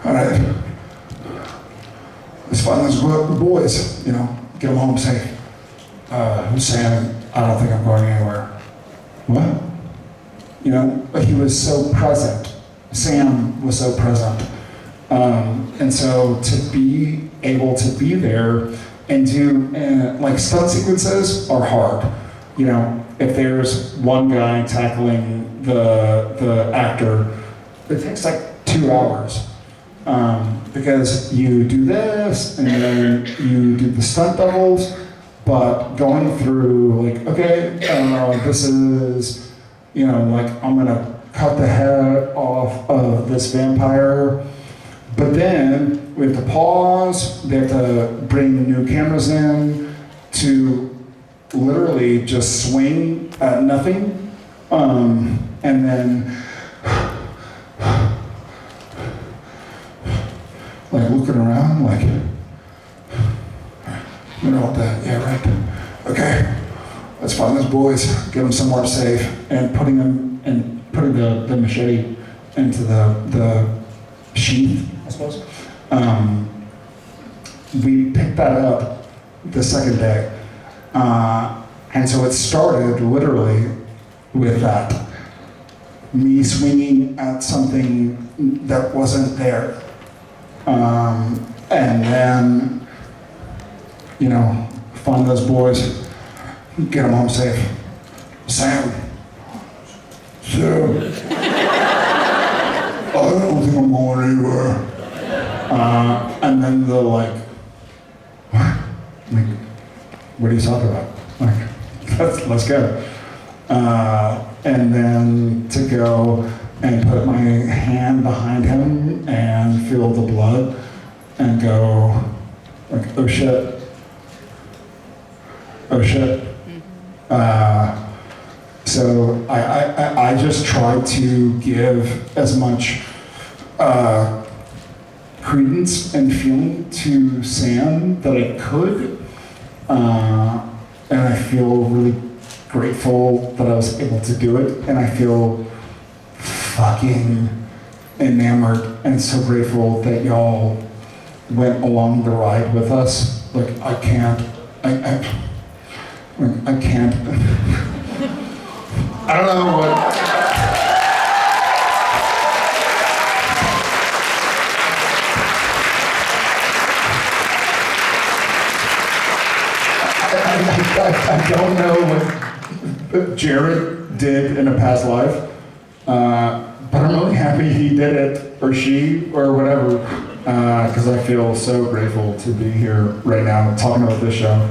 all right, let's find those boys, you know, get them home safe. Who's Sam? I don't think I'm going anywhere. What? You know, he was so present. Sam was so present. And so to be able to be there and do, like stunt sequences are hard. You know, if there's one guy tackling the actor, it takes like 2 hours. Because you do this and then you do the stunt doubles, but going through like, okay, this is, you know, like I'm gonna cut the head off of this vampire, but then we have to pause, they have to bring new cameras in to literally just swing at nothing, and then like looking around like, you know what that, yeah, right, okay, let's find those boys, get them somewhere safe, and putting the machete into the sheath, I suppose. We picked that up the second day. And so it started literally with that. Me swinging at something that wasn't there. And then, you know, find those boys, get them home safe. Sam. I don't think I'm going anywhere. And then they're like, what? Like, what are you talking about? Like, let's go. And then to go and put my hand behind him and feel the blood and go like, oh shit, oh shit. So I just tried to give as much credence and feeling to Sam that I could, and I feel really grateful that I was able to do it, and I feel fucking enamored and so grateful that y'all went along the ride with us. Like, I can't. I don't know what. I don't know what Jared did in a past life, but I'm really happy he did it, or she, or whatever, because I feel so grateful to be here right now talking about this show.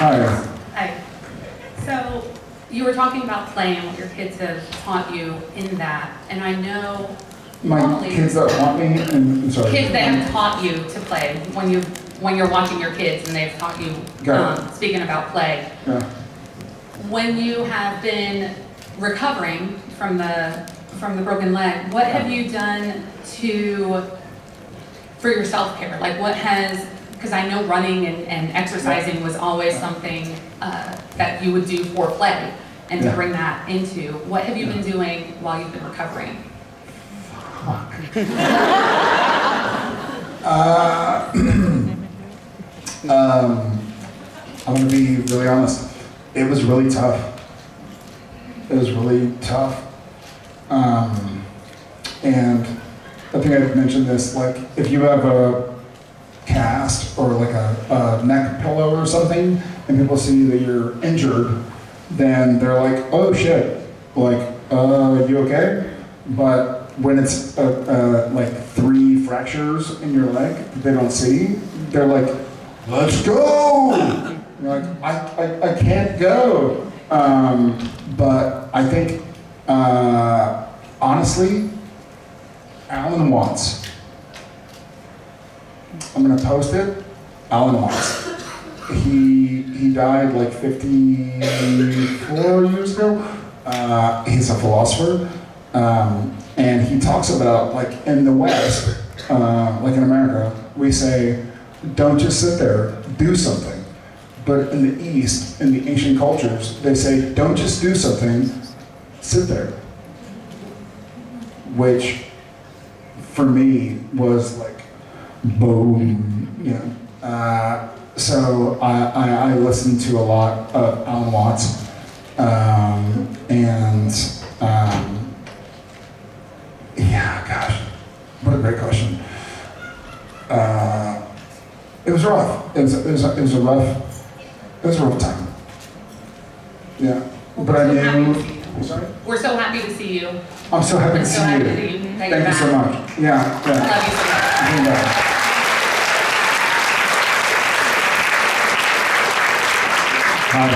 Hi. Hi. So you were talking about play and what your kids have taught you in that, and I know My kids that want me, and I'm sorry. kids that have taught you to play when you're watching your kids and they've taught you speaking about play. Yeah. When you have been recovering from the broken leg, what have you done for your self-care? Like what has, because I know running and exercising was always something that you would do for play and to bring that into. What have you been doing while you've been recovering? I'm gonna be really honest. It was really tough. It was really tough. And I think I've mentioned this, like if you have a cast or like a neck pillow or something, and people see that you're injured, then they're like, oh shit, like, you okay? But when it's like 3 fractures in your leg that they don't see, they're like, let's go! You're like, I can't go. But I think, honestly, Alan Watts. I'm gonna post it. Alan Watts. He died like 54 years ago. He's a philosopher. And he talks about, like in the West, like in America, we say, don't just sit there, do something. But in the East, in the ancient cultures, they say, don't just do something, sit there. Which, for me, was like, boom, you know. So I listened to a lot of Alan Watts, yeah, gosh, what a great question. It was rough. It was a rough time. Yeah, but I knew. Sorry? We're so happy to see you. I'm so happy to see you. Thank you so much. Yeah. I love you so much. Hi.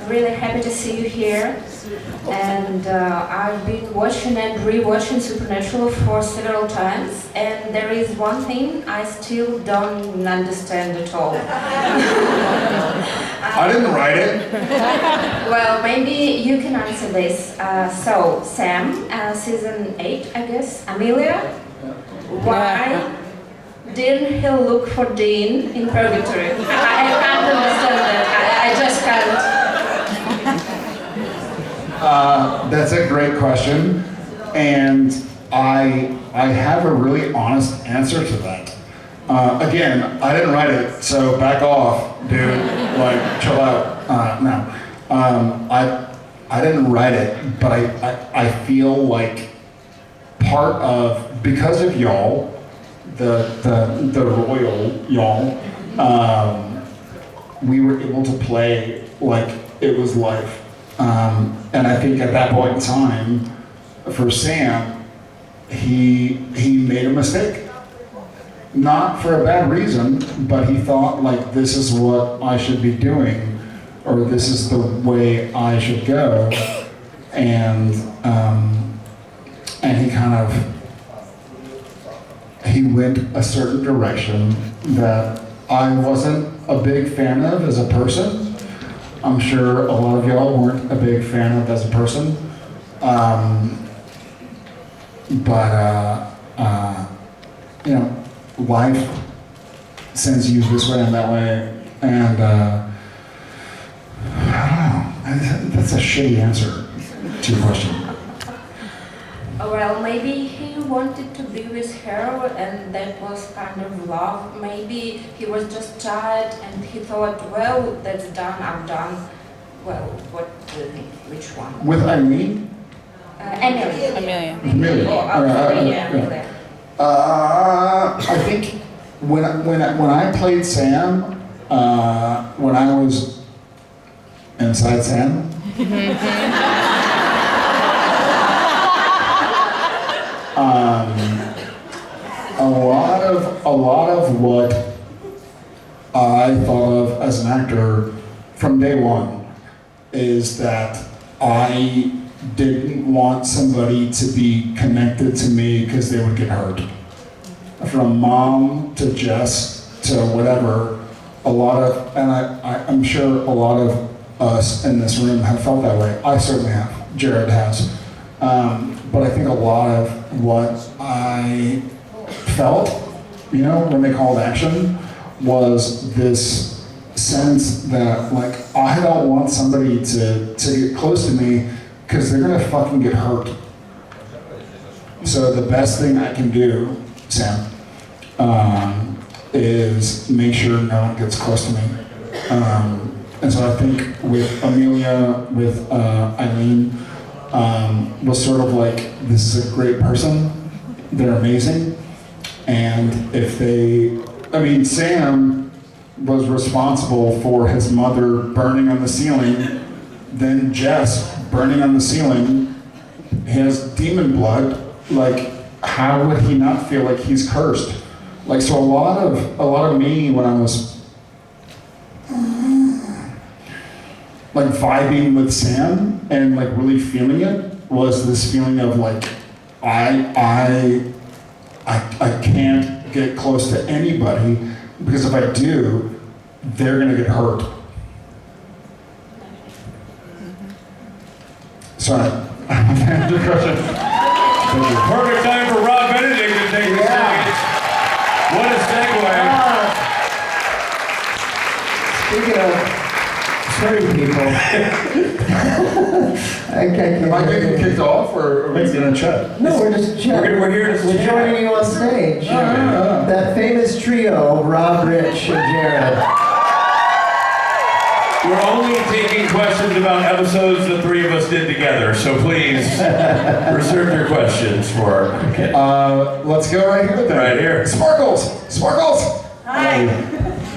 Really happy to see you here. And I've been watching and re-watching Supernatural for several times, and there is one thing I still don't understand at all. I didn't write it. Well, maybe you can answer this. So, Sam, season 8, I guess, Amelia, why didn't he look for Dean in Purgatory? I can't understand that. I just can't. That's a great question, and I have a really honest answer to that. Again, I didn't write it, so back off, dude. Like, chill out. No, I didn't write it, but I feel like part of, because of y'all, the royal y'all, we were able to play like it was life. And I think at that point in time, for Sam, he made a mistake. not for a bad reason, but he thought like this is what I should be doing, or this is the way I should go, and he kind of, he went a certain direction that I wasn't a big fan of as a person. I'm sure a lot of y'all weren't a big fan of as a person. You know, life sends you this way and that way, and I don't know, that's a shitty answer to your question. Well, maybe he wanted to be with her and that was kind of love. Maybe he was just tired and he thought, well, that's done, I'm done. Well, what do you think? Which one? With Eileen? Amelia. Amelia. Oh, Amelia. I think when I played Sam, when I was inside Sam, a lot of what I thought of as an actor from day one is that I didn't want somebody to be connected to me because they would get hurt. From Mom to Jess to whatever, a lot of, and I'm sure a lot of us in this room have felt that way. I certainly have. Jared has. But I think a lot of what I felt, you know, when they called action, was this sense that, like, I don't want somebody to get close to me because they're gonna fucking get hurt. So the best thing I can do, Sam, is make sure no one gets close to me. And so I think with Amelia, with Eileen, was sort of like, this is a great person, they're amazing, and if they, I mean, Sam was responsible for his mother burning on the ceiling, then Jess burning on the ceiling, he has demon blood, like, how would he not feel like he's cursed? Like, so a lot of me when I was like vibing with Sam and like really feeling it was this feeling of like, I can't get close to anybody because if I do, they're gonna get hurt. Sorry, I answered your question. Perfect time for Rob Benedict to take the stage. What a segue. Speaking of hurting people, Am I getting kicked off or are we gonna chat? No, we're just chatting. We're here to We're chat. joining you on stage. That famous trio, Rob, Rich, and Jared. We're only taking questions about episodes the three of us did together, so please reserve your questions for. Okay. Let's go right here then. Right here. Sparkles! Sparkles! Hi.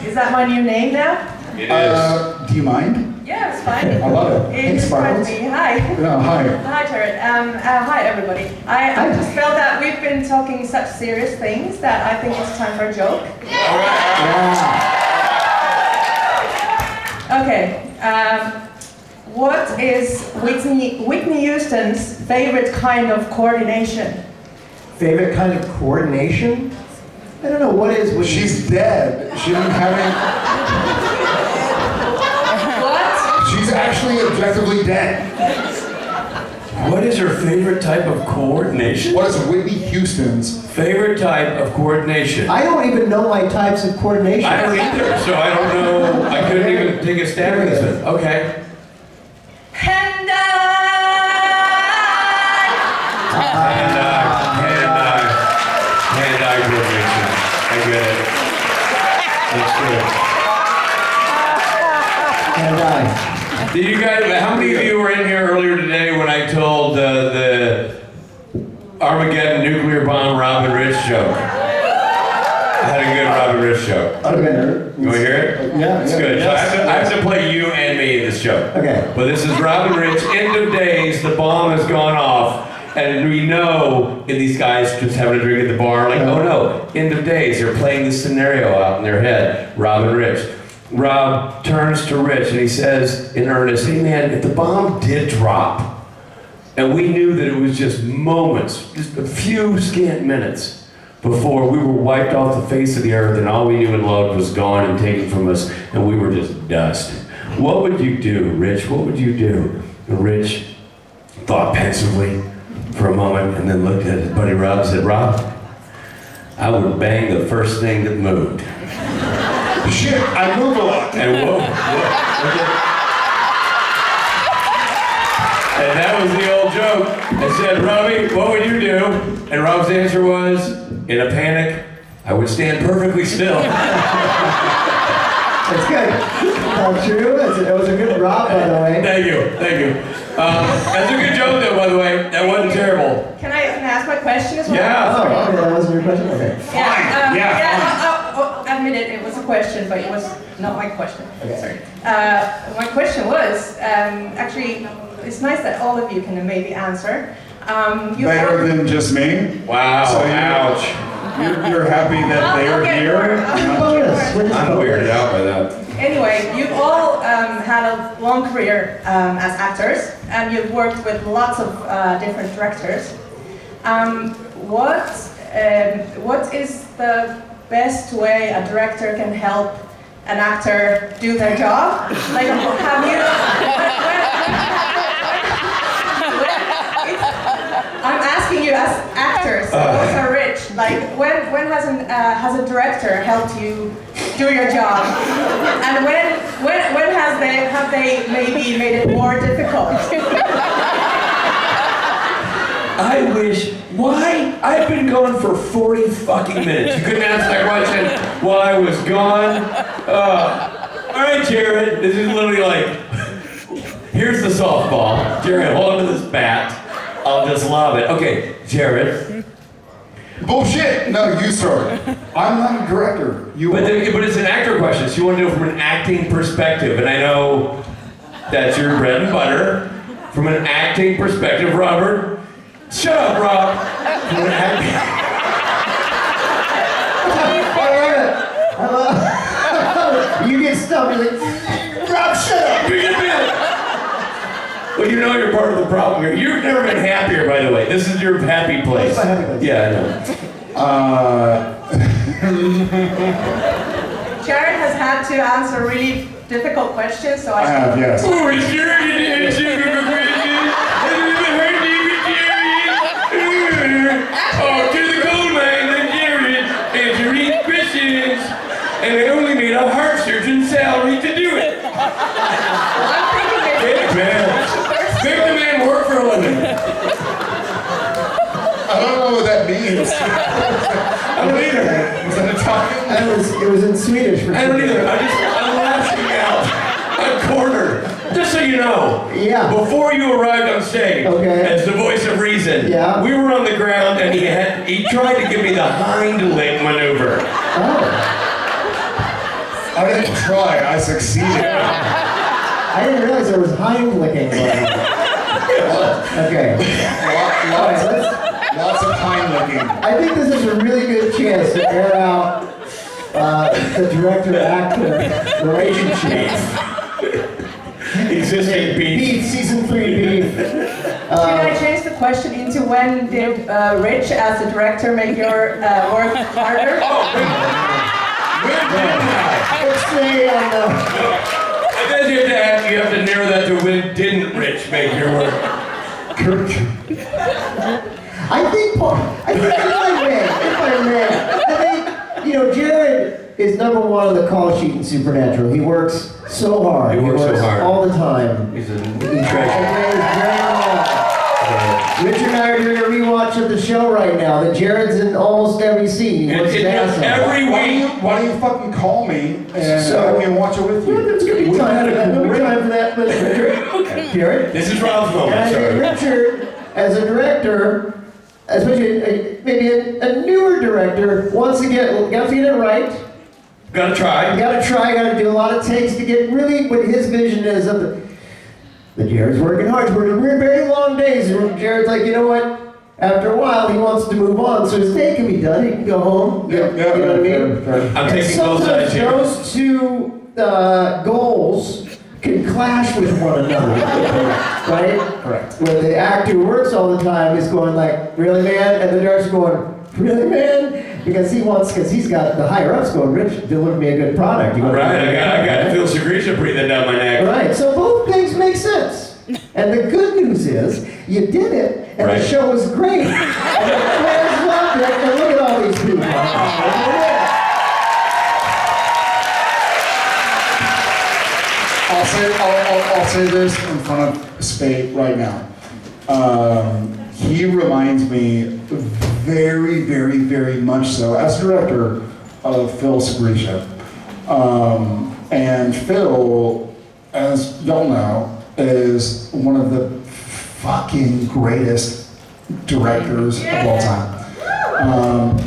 Is that my new name now? It is. Do you mind? Yeah, it's fine. I love it. It Hey, describes Sparkles. me. Hi. Yeah, hi. Hi, Jared. Hi, everybody. I just felt that we've been talking such serious things that I think it's time for a joke. Yeah. Okay. What is Whitney Houston's favorite kind of coordination? Favorite kind of coordination? I don't know, what is with She's dead. She didn't have any. What? She's actually objectively dead. What is her favorite type of coordination? What is Whitney Houston's favorite type of coordination? I don't even know my types of coordination. I don't either, so I don't know. I couldn't even take a stab at this. Okay. Hand-eye coordination. I get it. That's good. Hand-eye. Did you guys, how many of you were in here earlier today when I told the Armageddon nuclear bomb Robin Rich joke? I had a good Robin Rich joke. Okay. You want to hear it? Yeah. It's good. So I have to play you and me in this joke. Okay. But this is Robin Rich. End of days, the bomb has gone off. And we know in these guys just having a drink at the bar, like, oh no, end of days, they're playing this scenario out in their head, Rob and Rich. Rob turns to Rich and he says in earnest, hey man, if the bomb did drop, and we knew that it was just moments, just a few scant minutes before we were wiped off the face of the earth and all we knew and loved was gone and taken from us and we were just dust. What would you do, Rich? What would you do? And Rich thought pensively for a moment and then looked at his buddy Rob and said, Rob, I would bang the first thing that moved. Shit, I move a lot. And whoa. And that was the old joke. I said, Robbie, what would you do? And Rob's answer was, in a panic, I would stand perfectly still. That's good. Not true. It was a good Rob, by the way. Thank you. That's a good joke, though, by the way. That wasn't terrible. Can I ask my question as well? Yeah. Oh, okay, that wasn't your question? Okay. Admit it was a question, but it was not my question. Okay. Sorry. My question was, actually, it's nice that all of you can maybe answer. Better than just me? Wow, So ouch. You're happy that they're here? I'm weirded out by that. Anyway, you've all had a long career as actors, and you've worked with lots of different directors. What is the best way a director can help an actor do their job? Like, have you? I'm asking you as actors, those are rich. Like, when has a director helped you do your job? And when have they maybe made it more difficult? I wish, why? I've been gone for 40 fucking minutes. You couldn't answer that question while I was gone? All right, Jared, this is literally like, here's the softball. Jared, hold on to this bat. I'll just lob it. Okay, Jared. Bullshit! No, you start. I'm not a director. But it's an actor question, so you want to know from an acting perspective, and I know that's your bread and butter. From an acting perspective, Robert. Shut up, Rob. From an acting... You get stuck, you're like, Rob, shut up! Well, you know you're part of the problem here. You've never been happier, by the way. This is your happy place. What's my happy place? Yeah, I know. Jared has had to answer really difficult questions, so I have, yes. Oh, it's oh, to the gold mine, the Jared, and to read Christians, and they only made a heart surgeon's salary to do it. Hey, man. Make the man work for a living. I don't know what that means. I don't either. Was that Italian? It was in Swedish. I don't either. I'm laughing out. I'm cornered. Just so you know, before you arrived on stage as the voice of reason, we were on the ground and he tried to give me the hind leg maneuver. I didn't try, I succeeded. I didn't realize there was hind licking going on. Okay. Lots of hind licking. I think this is a really good chance to air out the director-actor relationship. Existing beef. Season 3 beef. Can I change the question into when did Rich, as a director, make your work harder? Let's say on the... You have to narrow that to when didn't Rich make your work? I think if I may, you know, Jared is number one on the call sheet in Supernatural. He works so hard. He works so hard. All the time. He's a treasure. Richard and I are doing a rewatch of the show right now. That Jared's in almost every scene. He works his ass off. Every week. Why don't you fucking call me and have me watch it with you? Well, there's going to be time for that, but Richard. Jared? This is Rob's moment. And I think Richard, as a director, especially maybe a newer director, wants to get it right. Gotta try. Gotta do a lot of takes to get really what his vision is of the Jared's working hard. We're in very long days, and Jared's like, you know what? after a while, he wants to move on, so his day can be done. He can go home. You know what I mean? I'm taking both Sometimes sides here. those two goals can clash with one another, right? Correct. Where the actor who works all the time is going like, really, man? And the director's going, really, man? Because he's got the higher ups going, Rich, deliver me a good product. You Right, I got Phil Segretia breathing down my neck. Right, so both things make sense. And the good news is, you did it, and Right. the show was great. And the fans loved it, and look at all these people. I'll say this in front of Speight right now. He reminds me very, very, very much so, as director, of Phil Segretia. And Phil, as y'all know, is one of the fucking greatest directors of all time.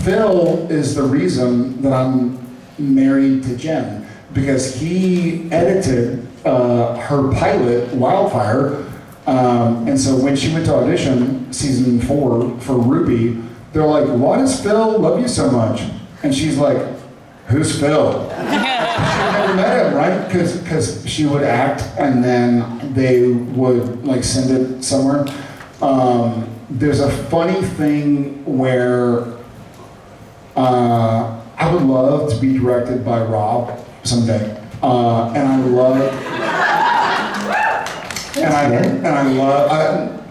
Phil is the reason that I'm married to Jen, because he edited her pilot, Wildfire, and so when she went to audition season 4 for Ruby, they're like, why does Phil love you so much? And she's like, who's Phil? She never met him, right? Because she would act and then they would like send it somewhere. There's a funny thing where I would love to be directed by Rob someday, and I love.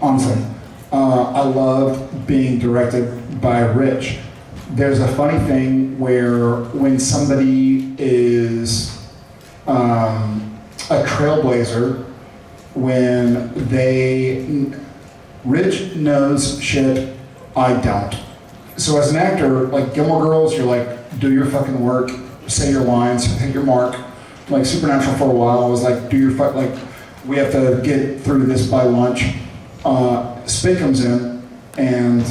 Honestly, I love being directed by Rich. There's a funny thing where when somebody is a trailblazer, Rich knows shit I don't. So as an actor, like Gilmore Girls, you're like, do your fucking work, say your lines, hit your mark. Like Supernatural for a while, I was like, we have to get through this by lunch. Speight comes in and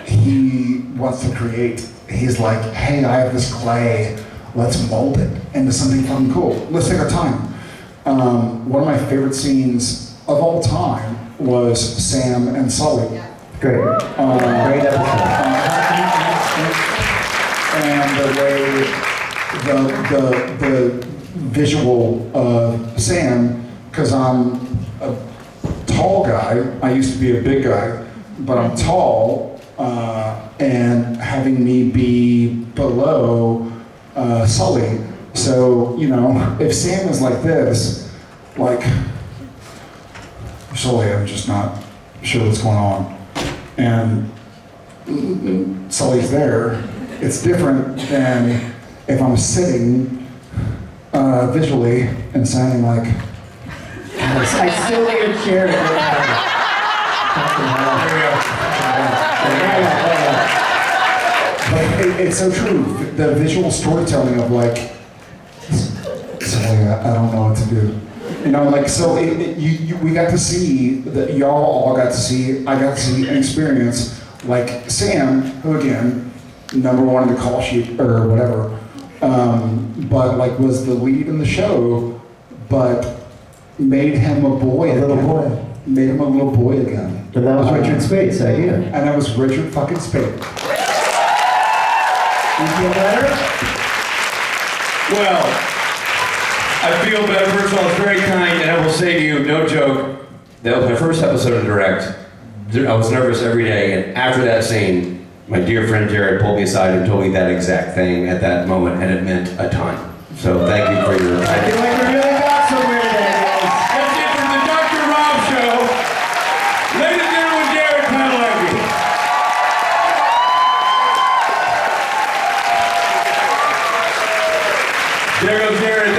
he wants to create. He's like, hey, I have this clay. Let's mold it into something fucking cool. Let's take our time. One of my favorite scenes of all time was Sam and Sully. Great. Great episode. And the way the visual of Sam, because I'm a tall guy. I used to be a big guy, but I'm tall, and having me be below Sully. So, you know, if Sam is like this, like, Sully, I'm just not sure what's going on. And Sully's there. It's different than if I'm sitting visually and sounding like, I still need a chair to get but it's so true. The visual storytelling of like, Sully, I don't know what to do. You know, like, so we got to see, that y'all all got to see, I got to see and experience, like Sam, who again, #1 in the call sheet or whatever, but like was the lead in the show, but made him a boy again. Made him a little boy again. And that was Richard Speight's idea. And that was Richard fucking Speight. You feel better? Well, I feel better. First of all, it's very kind, and I will say to you, no joke, that was my first episode of Direct. I was nervous every day, and after that scene, my dear friend Jared pulled me aside and told me that exact thing at that moment, and it meant a ton. So thank you for your time. I feel like we really got somewhere today, guys. That's it from the Dr. Rob Show. Ladies and gentlemen, Jared Padalecki. There goes Jared.